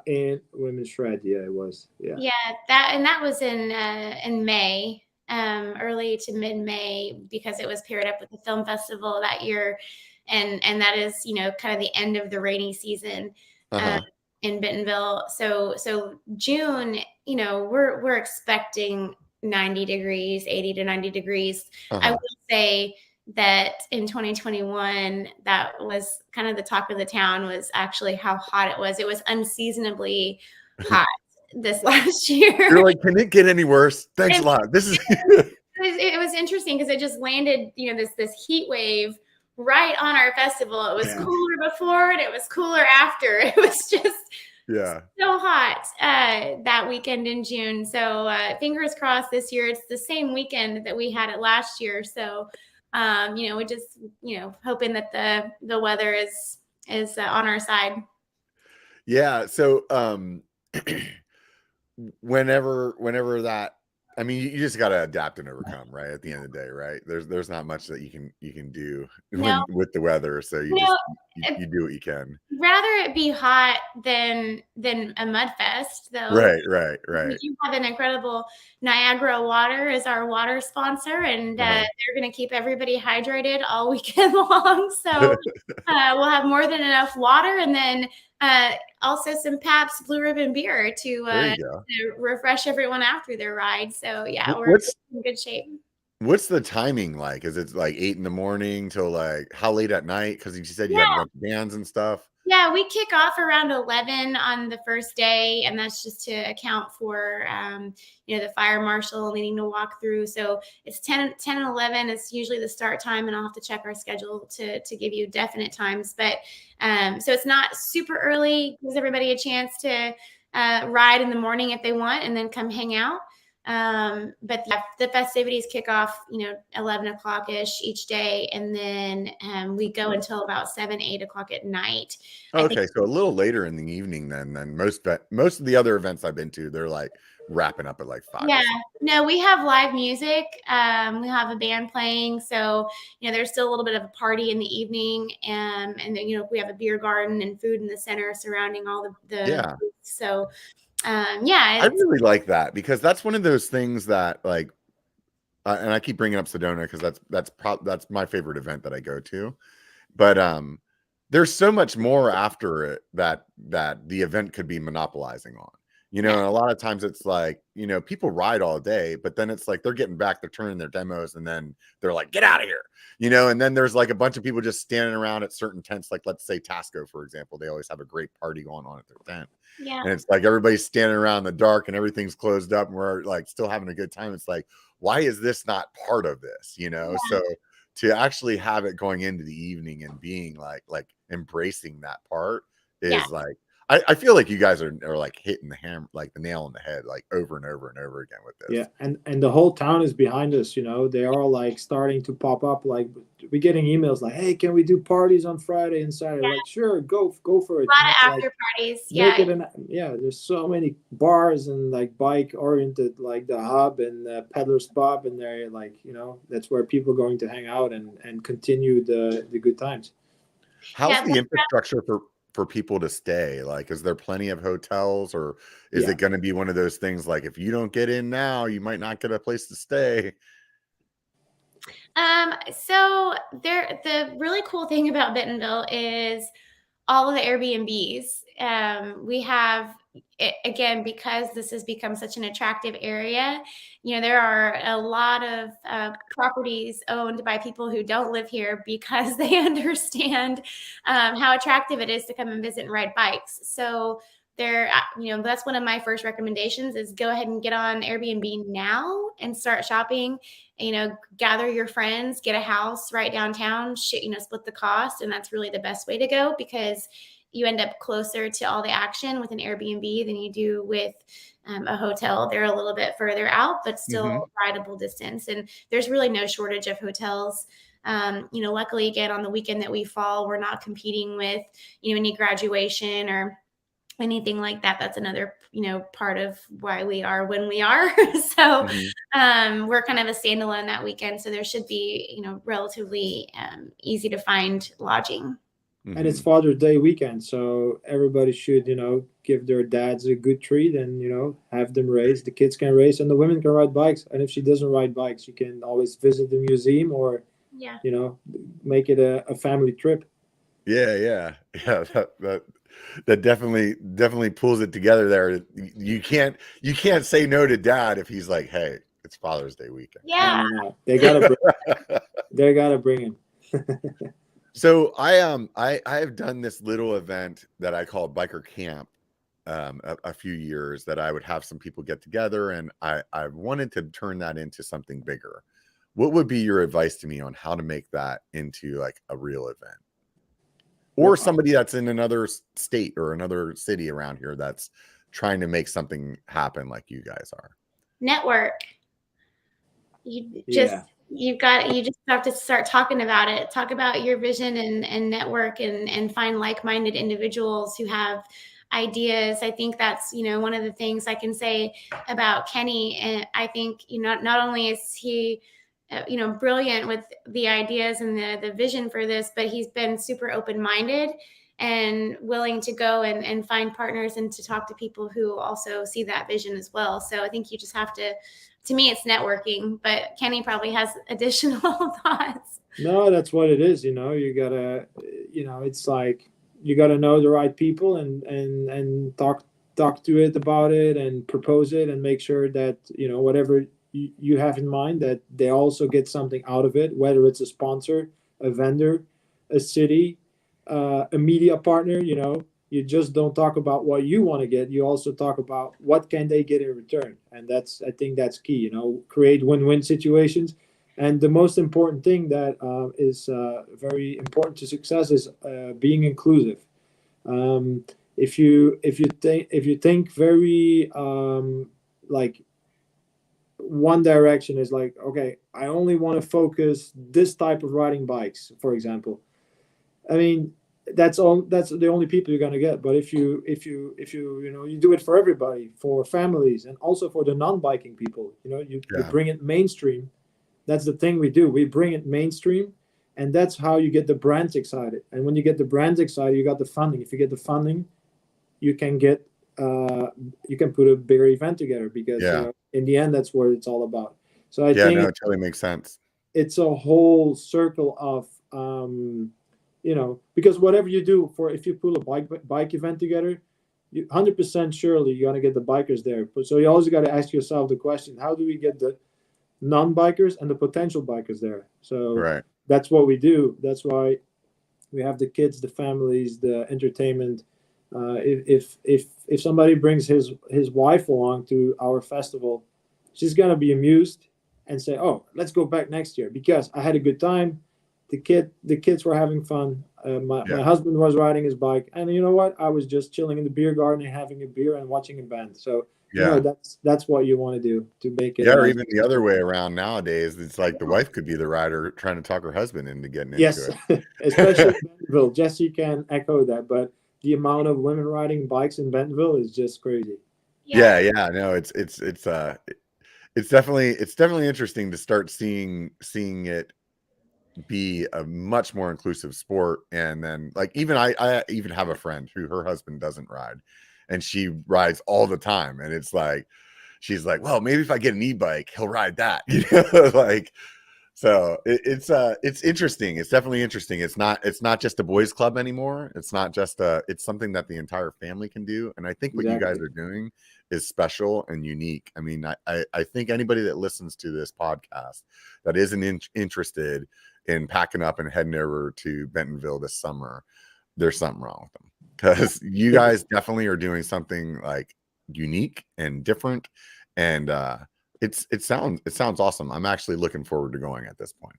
In Women's Shred, it was. Yeah, that was in May, early to mid-May, because it was paired up with the film festival that year, and that is kind of the end of the rainy season in Bentonville. So June, we're expecting 90 degrees, 80 to 90 degrees. I will say that in 2021, that was kind of the talk of the town, was actually how hot it was. It was unseasonably hot this last year. You're like, can it get any worse? Thanks a lot. This is it was interesting because it just landed, this heat wave right on our festival. It was cooler before and it was cooler after. It was just so hot that weekend in June. So fingers crossed this year. It's the same weekend that we had it last year. So we just, hoping that the weather is on our side. Yeah. So, whenever that, I mean, you just got to adapt and overcome, right? At the end of the day, right? There's not much that you can do with the weather. So you do what you can. Rather it be hot than a mud fest, though. Right. We do have an incredible Niagara Water as our water sponsor, and they're going to keep everybody hydrated all weekend long. So we'll have more than enough water, and then also some Pabst Blue Ribbon beer to refresh everyone after their ride. So we're in good shape. What's the timing like? Is it like 8 a.m. till like how late at night? Because you said you have a bunch of bands and stuff. Yeah, we kick off around 11 on the first day, and that's just to account for, the fire marshal needing to walk through. So it's 10 and 11 is usually the start time, and I'll have to check our schedule to give you definite times. But so it's not super early. Gives everybody a chance to ride in the morning if they want, and then come hang out. But the festivities kick off, 11 o'clock ish each day. And then, we go until about 7, 8 o'clock at night. Okay. So a little later in the evening than most of the other events I've been to, they're like wrapping up at like 5. Yeah, no, we have live music. We have a band playing. So, there's still a little bit of a party in the evening. And then, we have a beer garden and food in the center surrounding all the booths. So, I really like that, because that's one of those things that like, and I keep bringing up Sedona because that's my favorite event that I go to, but there's so much more after it that the event could be monopolizing on, and a lot of times it's like, people ride all day, but then it's like they're getting back, they're turning their demos, and then they're like, get out of here, and then there's like a bunch of people just standing around at certain tents, like let's say Tasco, for example. They always have a great party going on at their tent. Yeah. And it's like everybody's standing around in the dark and everything's closed up and we're like still having a good time. It's like, why is this not part of this? So to actually have it going into the evening and being like embracing that part is like, I feel like you guys are like hitting the hammer, like the nail on the head, like over and over and over again with this. Yeah. And the whole town is behind us, they are like starting to pop up. Like we're getting emails like, hey, can we do parties on Friday and Saturday? Like, sure, go for it. A lot of after parties. There's so many bars and like bike oriented, like the Hub and Peddler's Pub, and they're like, that's where people are going to hang out and continue the good times. How's the infrastructure for people to stay? Like, is there plenty of hotels, or is it going to be one of those things like if you don't get in now, you might not get a place to stay? So the really cool thing about Bentonville is all of the Airbnbs. We have, again, because this has become such an attractive area, there are a lot of properties owned by people who don't live here because they understand how attractive it is to come and visit and ride bikes. So that's one of my first recommendations is go ahead and get on Airbnb now and start shopping. Gather your friends, get a house right downtown, split the cost. And that's really the best way to go, because you end up closer to all the action with an Airbnb than you do with a hotel. They're a little bit further out, but still rideable distance. And there's really no shortage of hotels. Luckily, again, on the weekend that we fall, we're not competing with, any graduation or anything like that. That's another, part of why we are when we are. So we're kind of a standalone that weekend. So there should be, relatively easy to find lodging. And it's Father's Day weekend, so everybody should, give their dads a good treat and, have them race. The kids can race and the women can ride bikes. And if she doesn't ride bikes, you can always visit the museum or, make it a family trip. Yeah. That definitely pulls it together there. You can't say no to dad if he's like, hey, it's Father's Day weekend. Yeah. No. They gotta bring him. So I have done this little event that I call Biker Camp a few years, that I would have some people get together, and I wanted to turn that into something bigger. What would be your advice to me on how to make that into like a real event? Or somebody that's in another state or another city around here that's trying to make something happen like you guys are. Network. You just have to start talking about it. Talk about your vision and network and find like-minded individuals who have ideas. I think that's, one of the things I can say about Kenny. And I think, not only is he, brilliant with the ideas and the vision for this, but he's been super open-minded and willing to go and find partners and to talk to people who also see that vision as well. So I think you just have to me, it's networking, but Kenny probably has additional thoughts. No, that's what it is. You gotta, it's like, you gotta know the right people and talk to it about it and propose it and make sure that, whatever you have in mind, that they also get something out of it, whether it's a sponsor, a vendor, a city, a media partner. You just don't talk about what you want to get. You also talk about what can they get in return. And I think that's key, create win-win situations. And the most important thing that is very important to success is being inclusive. If you think very like one direction is like, okay, I only want to focus this type of riding bikes, for example. I mean, that's the only people you're going to get. But if you you do it for everybody, for families, and also for the non-biking people, you bring it mainstream. That's the thing we do. We bring it mainstream, and that's how you get the brands excited. And when you get the brands excited, you got the funding. If you get the funding, you can get you can put a bigger event together, because in the end, that's what it's all about. So I think it totally makes sense. It's a whole circle of because whatever you do, if you pull a bike event together, you 100% surely you're gonna get the bikers there. So you always got to ask yourself the question: how do we get the non-bikers and the potential bikers there? So that's what we do. That's why we have the kids, the families, the entertainment. If somebody brings his wife along to our festival, she's gonna be amused and say, "Oh, let's go back next year because I had a good time. The kids were having fun. My husband was riding his bike, and you know what? I was just chilling in the beer garden and having a beer and watching a band." So that's what you want to do to make it. Yeah, or even the other way around nowadays. It's like the wife could be the rider trying to talk her husband into getting into it. Especially in Bentonville. Jessy can echo that, but the amount of women riding bikes in Bentonville is just crazy. Yeah. No, it's definitely interesting to start seeing it be a much more inclusive sport. And then like even I even have a friend who her husband doesn't ride, and she rides all the time, and it's like she's like, well, maybe if I get an e-bike, he'll ride that. Like, so it's interesting. It's definitely interesting. It's not just a boys club anymore. It's not just it's something that the entire family can do. And I think what you guys are doing is special and unique. I mean, I think anybody that listens to this podcast that isn't interested in packing up and heading over to Bentonville this summer, there's something wrong with them, because you guys definitely are doing something like unique and different. And it sounds awesome. I'm actually looking forward to going at this point.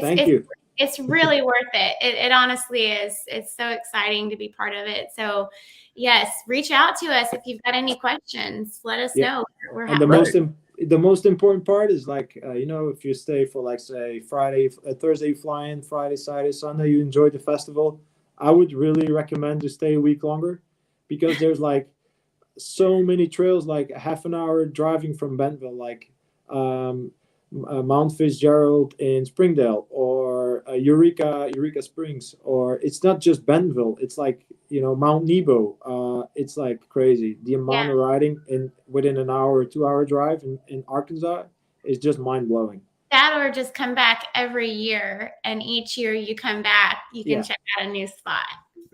Thank you. It's really worth it. It honestly is. It's so exciting to be part of it. So yes, reach out to us if you've got any questions. Let us know. We're And happy. the most important part is like, if you stay for like say Thursday you fly in, Friday, Saturday, Sunday, you enjoy the festival. I would really recommend to stay a week longer, because there's like so many trails, like a half an hour driving from Bentonville, like Mount Fitzgerald in Springdale, or Eureka Springs, or it's not just Bentonville. It's like Mount Nebo. It's like crazy. The amount of riding within an hour or 2 hour drive in Arkansas is just mind blowing. That, or just come back every year, and each year you come back, you can check out a new spot.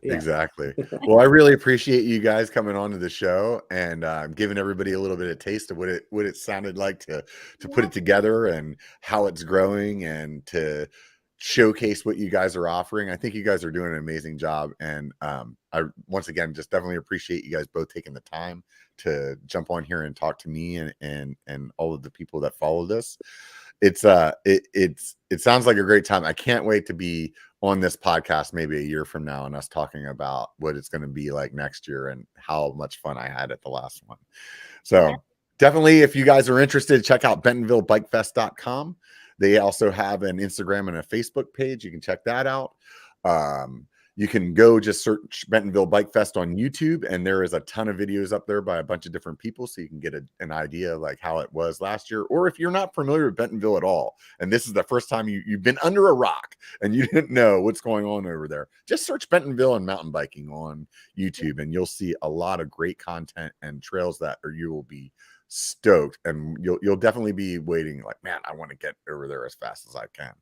Yeah. Exactly. Well, I really appreciate you guys coming on to the show and giving everybody a little bit of taste of what it sounded like to put it together and how it's growing and to showcase what you guys are offering. I think you guys are doing an amazing job, and I once again just definitely appreciate you guys both taking the time to jump on here and talk to me and all of the people that follow this. It sounds like a great time. I can't wait to be on this podcast maybe a year from now and us talking about what it's going to be like next year and how much fun I had at the last one. So definitely, if you guys are interested, check out BentonvilleBikeFest.com. They also have an Instagram and a Facebook page. You can check that out. You can go just search Bentonville Bike Fest on YouTube, and there is a ton of videos up there by a bunch of different people, so you can get an idea of like how it was last year. Or if you're not familiar with Bentonville at all, and this is the first time you've been under a rock and you didn't know what's going on over there, just search Bentonville and mountain biking on YouTube, and you'll see a lot of great content and trails that you will be stoked, and you'll definitely be waiting like, man, I want to get over there as fast as I can.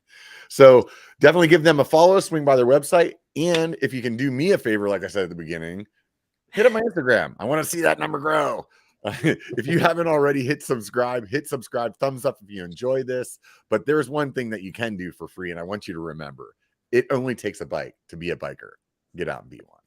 So definitely give them a follow, swing by their website, and if you can do me a favor, like I said at the beginning, hit up my Instagram. I want to see that number grow. If you haven't already, hit subscribe, thumbs up if you enjoy this. But there's one thing that you can do for free, and I want you to remember, it only takes a bike to be a biker. Get out and be one.